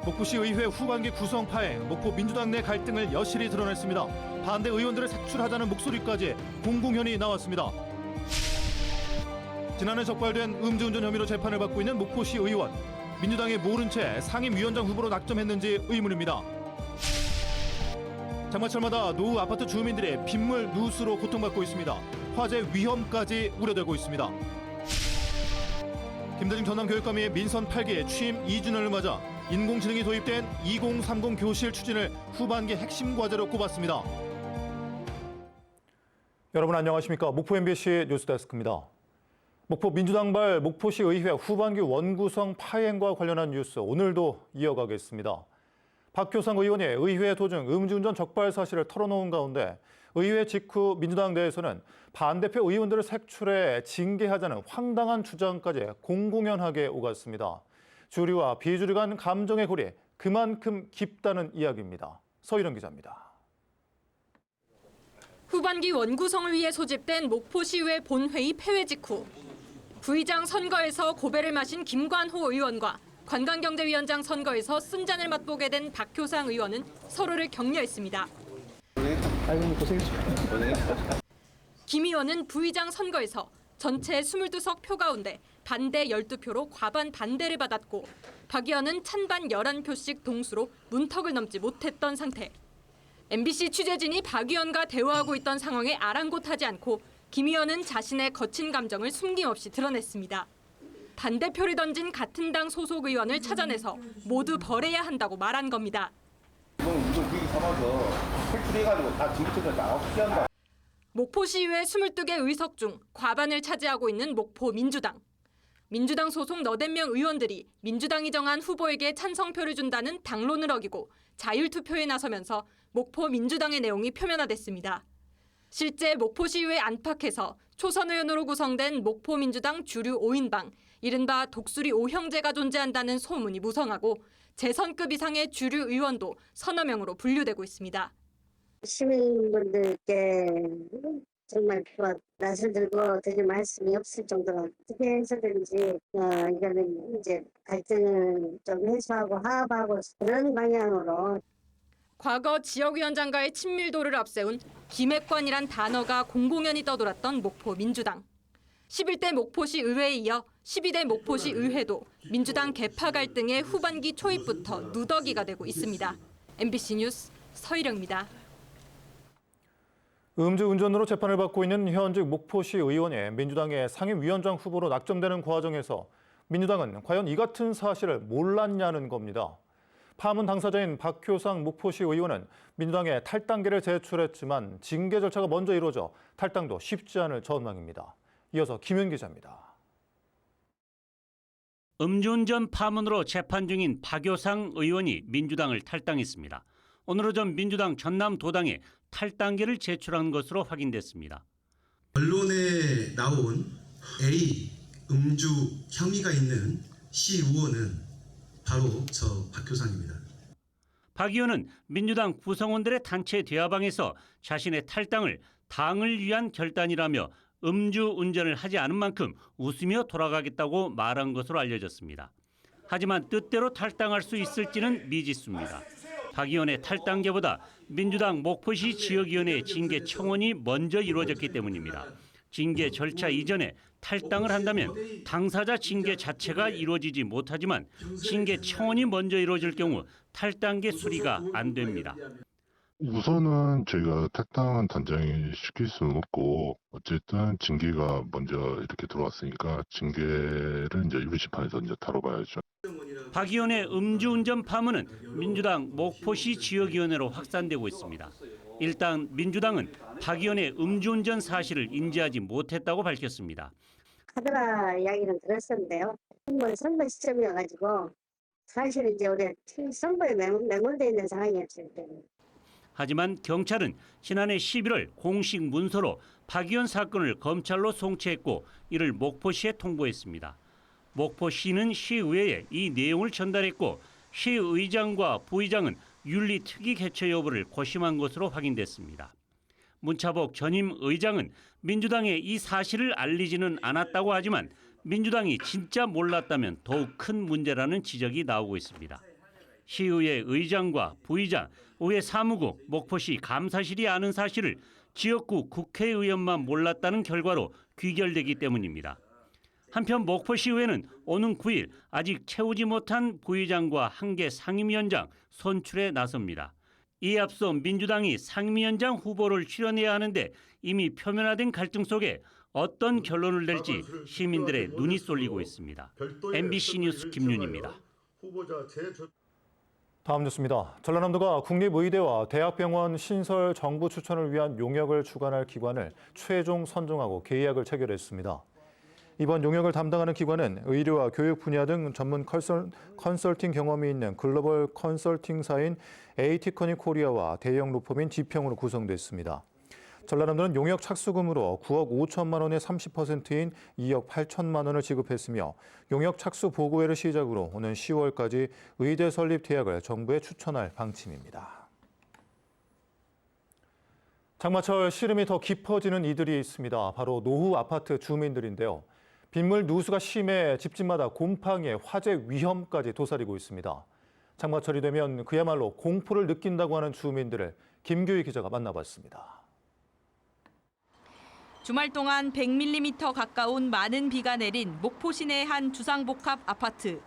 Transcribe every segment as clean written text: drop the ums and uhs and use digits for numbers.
목포시 의회 후반기 구성 파행, 목포 민주당 내 갈등을 여실히 드러냈습니다. 반대 의원들을 색출하자는 목소리까지 공공연히 나왔습니다. 지난해 적발된 음주운전 혐의로 재판을 받고 있는 목포시 의원. 민주당이 모른 채 상임위원장 후보로 낙점했는지 의문입니다. 장마철마다 노후 아파트 주민들이 빗물 누수로 고통받고 있습니다. 화재 위험까지 우려되고 있습니다. 김대중 전남교육감이 민선 8기 취임 2주년을 맞아 인공지능이 도입된 2030 교실 추진을 후반기 핵심 과제로 꼽았습니다. 여러분 안녕하십니까? 목포 MBC 뉴스데스크입니다. 목포 민주당발 목포시 의회 후반기 원구성 파행과 관련한 뉴스 오늘도 이어가겠습니다. 박효상 의원이 의회 도중 음주운전 적발 사실을 털어놓은 가운데 의회 직후 민주당 내에서는 반대표 의원들을 색출해 징계하자는 황당한 주장까지 공공연하게 오갔습니다. 주류와 비주류 간 감정의 골이 그만큼 깊다는 이야기입니다. 서일영 기자입니다. 후반기 원구성을 위해 소집된 목포시의회 본회의 폐회 직후 부의장 선거에서 고배를 마신 김관호 의원과 관광경제위원장 선거에서 쓴잔을 맛보게 된 박효상 의원은 서로를 격려했습니다. 김 의원은 부의장 선거에서 전체 22석 표 가운데 반대 12표로 과반 반대를 받았고 박 의원은 찬반 11표씩 동수로 문턱을 넘지 못했던 상태. MBC 취재진이 박 의원과 대화하고 있던 상황에 아랑곳하지 않고 김 의원은 자신의 거친 감정을 숨김없이 드러냈습니다. 반대표를 던진 같은 당 소속 의원을 찾아내서 모두 벌해야 한다고 말한 겁니다. 이거는 무슨 위기 삼아서 색출해가지고 다 징계처럼 나가고 피한다. 목포시의회 22개 의석 중 과반을 차지하고 있는 목포 민주당. 민주당 소속 8명 의원들이 민주당이 정한 후보에게 찬성표를 준다는 당론을 어기고 자율투표에 나서면서 목포 민주당의 내용이 표면화됐습니다. 실제 목포시의회 안팎에서 초선 의원으로 구성된 목포 민주당 주류 5인방, 이른바 독수리 5형제가 존재한다는 소문이 무성하고 재선급 이상의 주류 의원도 서너 명으로 분류되고 있습니다. 시민분들께 정말 낯을 들고 드릴 말씀이 없을 정도로 어떻게 해서든지 이거는 이제 갈등을 좀 해소하고 화합하고 그런 방향으로. 과거 지역위원장과의 친밀도를 앞세운 기획관이란 단어가 공공연히 떠돌았던 목포 민주당. 11대 목포시 의회에 이어 12대 목포시 의회도 민주당 계파 갈등의 후반기 초입부터 누더기가 되고 있습니다. MBC 뉴스 서일영입니다. 음주운전으로 재판을 받고 있는 현직 목포시 의원이 민주당의 상임위원장 후보로 낙점되는 과정에서 민주당은 과연 이 같은 사실을 몰랐냐는 겁니다. 파문 당사자인 박효상 목포시 의원은 민주당에 탈당계를 제출했지만 징계 절차가 먼저 이루어져 탈당도 쉽지 않을 전망입니다. 이어서 김현 기자입니다. 음주운전 파문으로 재판 중인 박효상 의원이 민주당을 탈당했습니다. 오늘 오전 민주당 전남도당에 탈당계를 제출한 것으로 확인됐습니다. 언론에 나온 A 음주 혐의가 있는 C 의원은 바로 저 박효상입니다. 박 의원은 민주당 구성원들의 단체 대화방에서 자신의 탈당을 당을 위한 결단이라며 음주운전을 하지 않은 만큼 웃으며 돌아가겠다고 말한 것으로 알려졌습니다. 하지만 뜻대로 탈당할 수 있을지는 미지수입니다. 박 의원의 탈당계보다 민주당 목포시 지역위원회의 징계 청원이 먼저 이루어졌기 때문입니다. 징계 절차 이전에 탈당을 한다면 당사자 징계 자체가 이루어지지 못하지만 징계 청원이 먼저 이루어질 경우 탈당계 수리가 안 됩니다. 우선은 저희가 탈당은 단장이 시킬 수는 없고 어쨌든 징계가 먼저 이렇게 들어왔으니까 징계를 이제 유리심판에서 이제 다뤄봐야죠. 박 의원의 음주운전 파문은 민주당 목포시 지역위원회로 확산되고 있습니다. 일단 민주당은 박 의원의 음주운전 사실을 인지하지 못했다고 밝혔습니다. 하더라 이야기는 들었었는데요. 선거 시점이어가지고 사실 이제 우리 선거에 매몰되어 있는 상황이었을 때는. 하지만 경찰은 지난해 11월 공식 문서로 박 의원 사건을 검찰로 송치했고 이를 목포시에 통보했습니다. 목포시는 시의회에 이 내용을 전달했고 시의장과 부의장은 윤리특위 개최 여부를 고심한 것으로 확인됐습니다. 문차복 전임 의장은 민주당에 이 사실을 알리지는 않았다고 하지만 민주당이 진짜 몰랐다면 더욱 큰 문제라는 지적이 나오고 있습니다. 시의회 의장과 부의장, 의회 사무국, 목포시 감사실이 아는 사실을 지역구 국회의원만 몰랐다는 결과로 귀결되기 때문입니다. 한편 목포시의회는 오는 9일 아직 채우지 못한 부의장과 한개 상임위원장 선출에 나섭니다. 이에 앞서 민주당이 상임위원장 후보를 출연해야 하는데 이미 표면화된 갈등 속에 어떤 결론을 낼지 시민들의 눈이 쏠리고 있습니다. MBC 뉴스 김윤입니다. 다음 뉴스입니다. 전라남도가 국립의대와 대학병원 신설 정부 추천을 위한 용역을 주관할 기관을 최종 선정하고 계약을 체결했습니다. 이번 용역을 담당하는 기관은 의료와 교육 분야 등 전문 컨설팅 경험이 있는 글로벌 컨설팅사인 에이티커니 코리아와 대형 로펌인 지평으로 구성됐습니다. 전라남도는 용역 착수금으로 9억 5천만 원의 30%인 2억 8천만 원을 지급했으며 용역 착수 보고회를 시작으로 오는 10월까지 의대 설립 대학을 정부에 추천할 방침입니다. 장마철 시름이 더 깊어지는 이들이 있습니다. 바로 노후 아파트 주민들인데요. 빗물 누수가 심해 집집마다 곰팡이에 화재 위험까지 도사리고 있습니다. 장마철이 되면 그야말로 공포를 느낀다고 하는 주민들을 김규희 기자가 만나봤습니다. 주말 동안 100mm 가까운 많은 비가 내린 목포 시내 한 주상복합 아파트.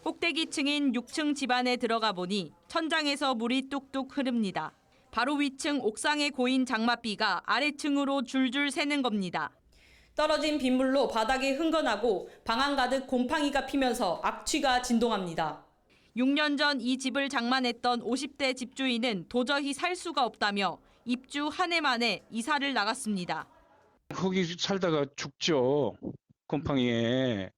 꼭대기층인 6층 집안에 들어가 보니 천장에서 물이 뚝뚝 흐릅니다. 바로 위층 옥상에 고인 장맛비가 아래층으로 줄줄 새는 겁니다. 떨어진 빗물로 바닥이 흥건하고 방안 가득 곰팡이가 피면서 악취가 진동합니다. 6년 전 이 집을 장만했던 50대 집주인은 도저히 살 수가 없다며 입주 한 해 만에 이사를 나갔습니다. 거기 살다가 죽죠. 곰팡이에.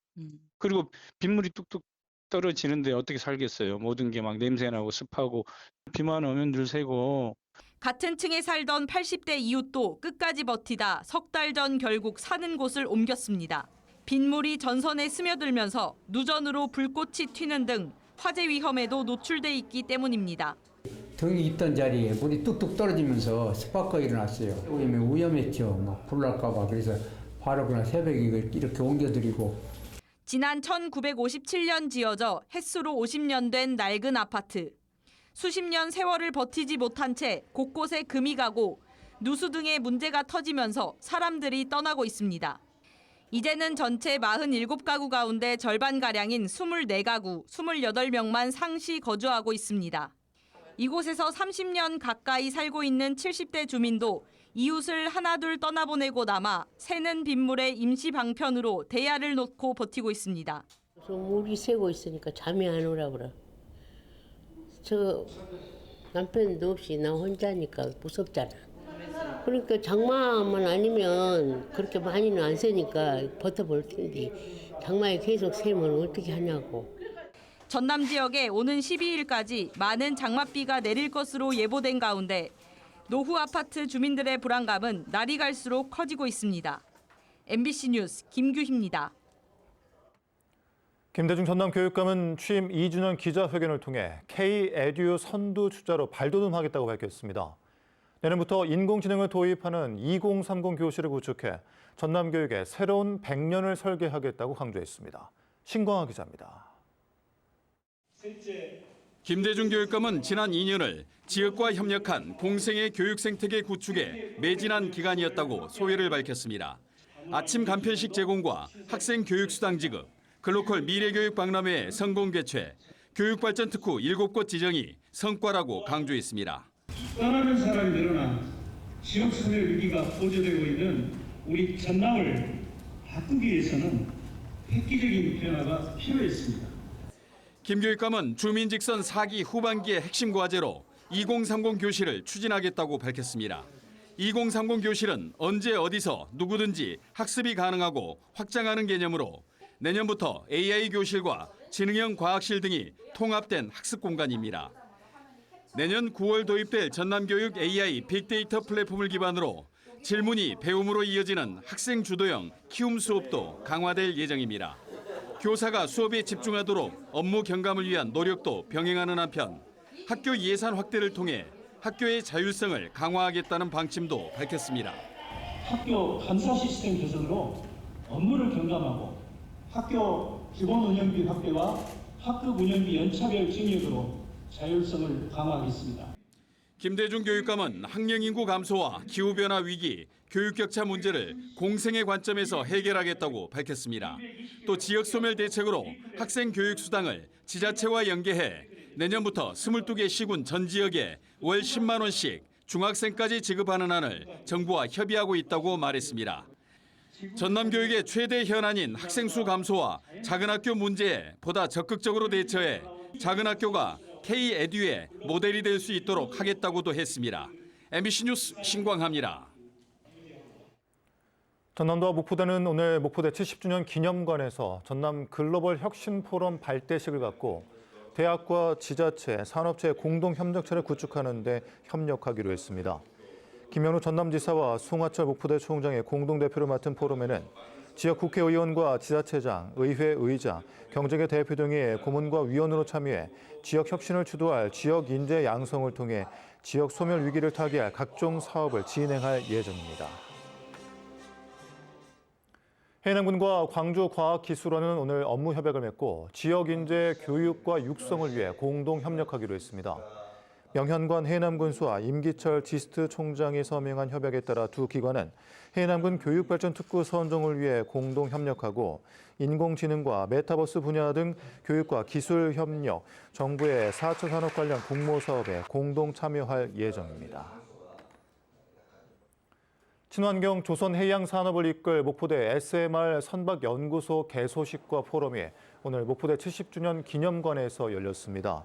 그리고 빗물이 뚝뚝 떨어지는데 어떻게 살겠어요. 모든 게 막 냄새나고 습하고 비만 오면 늘 새고. 같은 층에 살던 80대 이웃도 끝까지 버티다 석 달 전 결국 사는 곳을 옮겼습니다. 빗물이 전선에 스며들면서 누전으로 불꽃이 튀는 등 화재 위험에도 노출돼 있기 때문입니다. 등이 있던 자리에 물이 뚝뚝 떨어지면서 스파크가 일어났어요. 위험했죠. 불 날까 봐. 그래서 바로 그냥 새벽에 이렇게 옮겨드리고. 지난 1957년 지어져 햇수로 50년 된 낡은 아파트. 수십 년 세월을 버티지 못한 채 곳곳에 금이 가고 누수 등의 문제가 터지면서 사람들이 떠나고 있습니다. 이제는 전체 47가구 가운데 절반가량인 24가구, 28명만 상시 거주하고 있습니다. 이곳에서 30년 가까이 살고 있는 70대 주민도 이웃을 하나둘 떠나보내고 남아 새는 빗물에 임시 방편으로 대야를 놓고 버티고 있습니다. 물이 새고 있으니까 잠이 안 오라 그래. 저 남편도 없이 나 혼자니까 무섭잖아. 그러니까 장마만 아니면 그렇게 많이는 안 새니까 버텨볼 텐데 장마에 계속 새면 어떻게 하냐고. 전남 지역에 오는 12일까지 많은 장맛비가 내릴 것으로 예보된 가운데 노후 아파트 주민들의 불안감은 날이 갈수록 커지고 있습니다. MBC 뉴스 김규희입니다. 김대중 전남교육감은 취임 2주년 기자회견을 통해 K-에듀 선두 주자로 발돋움하겠다고 밝혔습니다. 내년부터 인공지능을 도입하는 2030 교실을 구축해 전남교육의 새로운 100년을 설계하겠다고 강조했습니다. 신광하 기자입니다. 김대중 교육감은 지난 2년을 지역과 협력한 공생의 교육 생태계 구축에 매진한 기간이었다고 소회를 밝혔습니다. 아침 간편식 제공과 학생 교육수당 지급, 글로컬 미래교육 박람회 성공 개최, 교육발전 특구 7곳 지정이 성과라고 강조했습니다. 떠나는 사람이 늘어나 지역소멸 위기가 고조되고 있는 우리 전남을 바꾸기 위해서는 획기적인 변화가 필요했습니다. 김 교육감은 주민직선 4기 후반기의 핵심 과제로 2030 교실을 추진하겠다고 밝혔습니다. 2030 교실은 언제 어디서 누구든지 학습이 가능하고 확장하는 개념으로 내년부터 AI 교실과 지능형 과학실 등이 통합된 학습 공간입니다. 내년 9월 도입될 전남교육 AI 빅데이터 플랫폼을 기반으로 질문이 배움으로 이어지는 학생 주도형 키움 수업도 강화될 예정입니다. 교사가 수업에 집중하도록 업무 경감을 위한 노력도 병행하는 한편 학교 예산 확대를 통해 학교의 자율성을 강화하겠다는 방침도 밝혔습니다. 학교 감사 시스템 개선으로 업무를 경감하고 학교 기본 운영비 확대와 학급 운영비 연차별 증액으로 자율성을 강화하겠습니다. 김대중 교육감은 학령 인구 감소와 기후변화 위기, 교육 격차 문제를 공생의 관점에서 해결하겠다고 밝혔습니다. 또 지역 소멸 대책으로 학생 교육 수당을 지자체와 연계해 내년부터 22개 시군 전 지역에 월 10만 원씩 중학생까지 지급하는 안을 정부와 협의하고 있다고 말했습니다. 전남 교육의 최대 현안인 학생 수 감소와 작은 학교 문제에 보다 적극적으로 대처해 작은 학교가 K-에듀의 모델이 될 수 있도록 하겠다고도 했습니다. MBC 뉴스 신광하입니다. 전남도와 목포대는 오늘 목포대 70주년 기념관에서 전남 글로벌 혁신 포럼 발대식을 갖고 대학과 지자체, 산업체의 공동 협력체를 구축하는 데 협력하기로 했습니다. 김현우 전남지사와 송하철 목포대 총장의 공동대표를 맡은 포럼에는 지역 국회의원과 지자체장, 의회 의장, 경제계 대표 등이 고문과 위원으로 참여해 지역 혁신을 주도할 지역 인재 양성을 통해 지역 소멸 위기를 타개할 각종 사업을 진행할 예정입니다. 해남군과 광주과학기술원은 오늘 업무 협약을 맺고 지역 인재 교육과 육성을 위해 공동 협력하기로 했습니다. 명현관 해남군수와 임기철 지스트 총장이 서명한 협약에 따라 두 기관은 해남군 교육발전 특구 선정을 위해 공동 협력하고 인공지능과 메타버스 분야 등 교육과 기술 협력, 정부의 4차 산업 관련 공모 사업에 공동 참여할 예정입니다. 친환경 조선해양산업을 이끌 목포대 SMR 선박연구소 개소식과 포럼이 오늘 목포대 70주년 기념관에서 열렸습니다.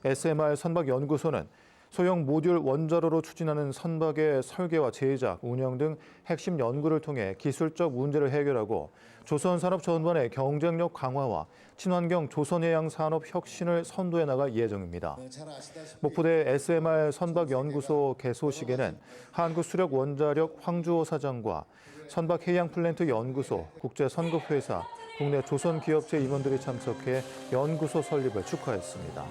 SMR 선박연구소는 소형 모듈 원자로로 추진하는 선박의 설계와 제작, 운영 등 핵심 연구를 통해 기술적 문제를 해결하고 조선산업 전반의 경쟁력 강화와 친환경 조선해양산업 혁신을 선도해 나갈 예정입니다. 목포대 SMR 선박연구소 개소식에는 한국수력원자력 황주호 사장과 선박해양플랜트 연구소, 국제선급회사, 국내 조선기업체 임원들이 참석해 연구소 설립을 축하했습니다.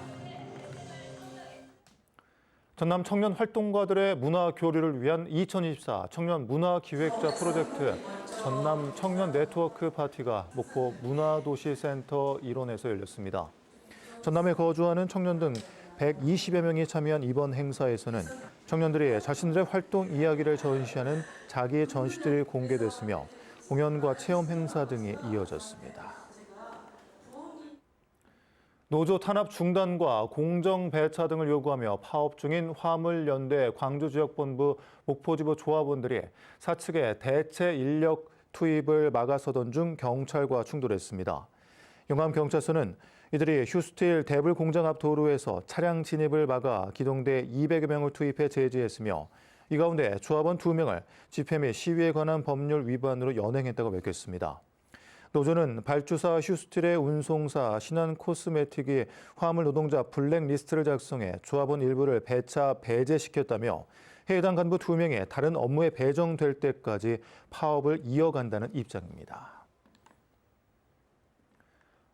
전남 청년 활동가들의 문화 교류를 위한 2024 청년 문화기획자 프로젝트 전남 청년 네트워크 파티가 목포 문화도시센터 일원에서 열렸습니다. 전남에 거주하는 청년 등 120여 명이 참여한 이번 행사에서는 청년들이 자신들의 활동 이야기를 전시하는 자기 전시들이 공개됐으며 공연과 체험 행사 등이 이어졌습니다. 노조 탄압 중단과 공정 배차 등을 요구하며 파업 중인 화물연대 광주지역본부 목포지부 조합원들이 사측의 대체 인력 투입을 막아서던 중 경찰과 충돌했습니다. 영암경찰서는 이들이 휴스틸 대불 공장 앞 도로에서 차량 진입을 막아 기동대 200여 명을 투입해 제지했으며 이 가운데 조합원 2명을 집회 및 시위에 관한 법률 위반으로 연행했다고 밝혔습니다. 노조는 발주사 휴스틸의 운송사 신한코스메틱이 화물 노동자 블랙리스트를 작성해 조합원 일부를 배차 배제시켰다며 해당 간부 2명이 다른 업무에 배정될 때까지 파업을 이어간다는 입장입니다.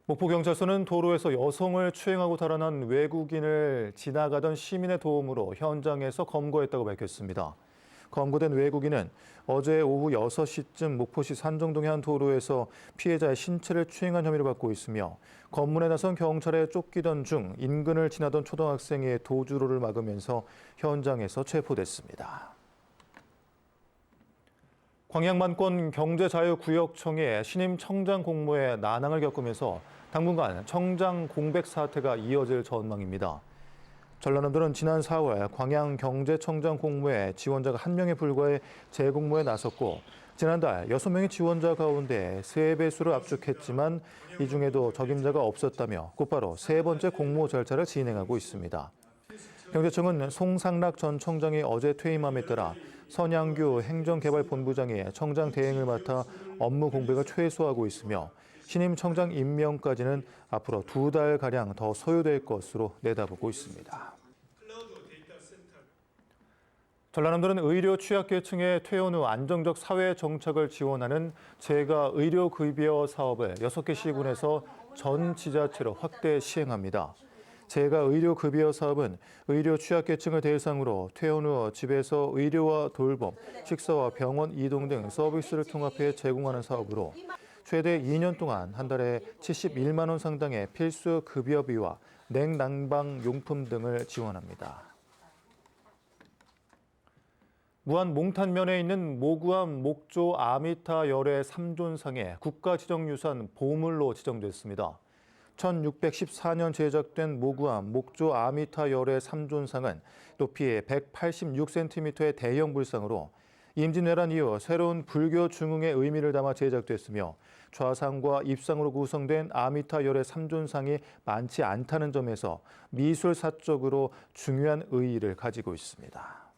목포경찰서는 도로에서 여성을 추행하고 달아난 외국인을 지나가던 시민의 도움으로 현장에서 검거했다고 밝혔습니다. 검거된 외국인은 어제 오후 6시쯤 목포시 산정동의 한 도로에서 피해자의 신체를 추행한 혐의를 받고 있으며 검문에 나선 경찰에 쫓기던 중 인근을 지나던 초등학생의 도주로를 막으면서 현장에서 체포됐습니다. 광양만권 경제자유구역청의 신임 청장 공모에 난항을 겪으면서 당분간 청장 공백 사태가 이어질 전망입니다. 전라남도는 지난 4월 광양경제청장 공모에 지원자가 1명에 불과해 재공모에 나섰고 지난달 6명의 지원자 가운데 3배수를 압축했지만 이 중에도 적임자가 없었다며 곧바로 세 번째 공모 절차를 진행하고 있습니다. 경제청은 송상락 전 청장이 어제 퇴임함에 따라 선양규 행정개발본부장이 청장 대행을 맡아 업무 공백을 최소화하고 있으며 신임 청장 임명까지는 앞으로 2달가량 더 소요될 것으로 내다보고 있습니다. 전라남도는 의료 취약계층의 퇴원 후 안정적 사회 정착을 지원하는 재가 의료급여 사업을 6개 시군에서 전 지자체로 확대 시행합니다. 재가 의료급여 사업은 의료 취약계층을 대상으로 퇴원 후 집에서 의료와 돌봄, 식사와 병원 이동 등 서비스를 통합해 제공하는 사업으로 최대 2년 동안 한 달에 71만 원 상당의 필수 급여비와 냉난방 용품 등을 지원합니다. 무안 몽탄면에 있는 모구암 목조 아미타 열애 3존상에 국가지정유산 보물로 지정됐습니다. 1614년 제작된 모구암 목조 아미타 열애 3존상은 높이 186cm의 대형 불상으로 임진왜란 이후 새로운 불교 중흥의 의미를 담아 제작됐으며 좌상과 입상으로 구성된 아미타 열애 3존상이 많지 않다는 점에서 미술사적으로 중요한 의의를 가지고 있습니다.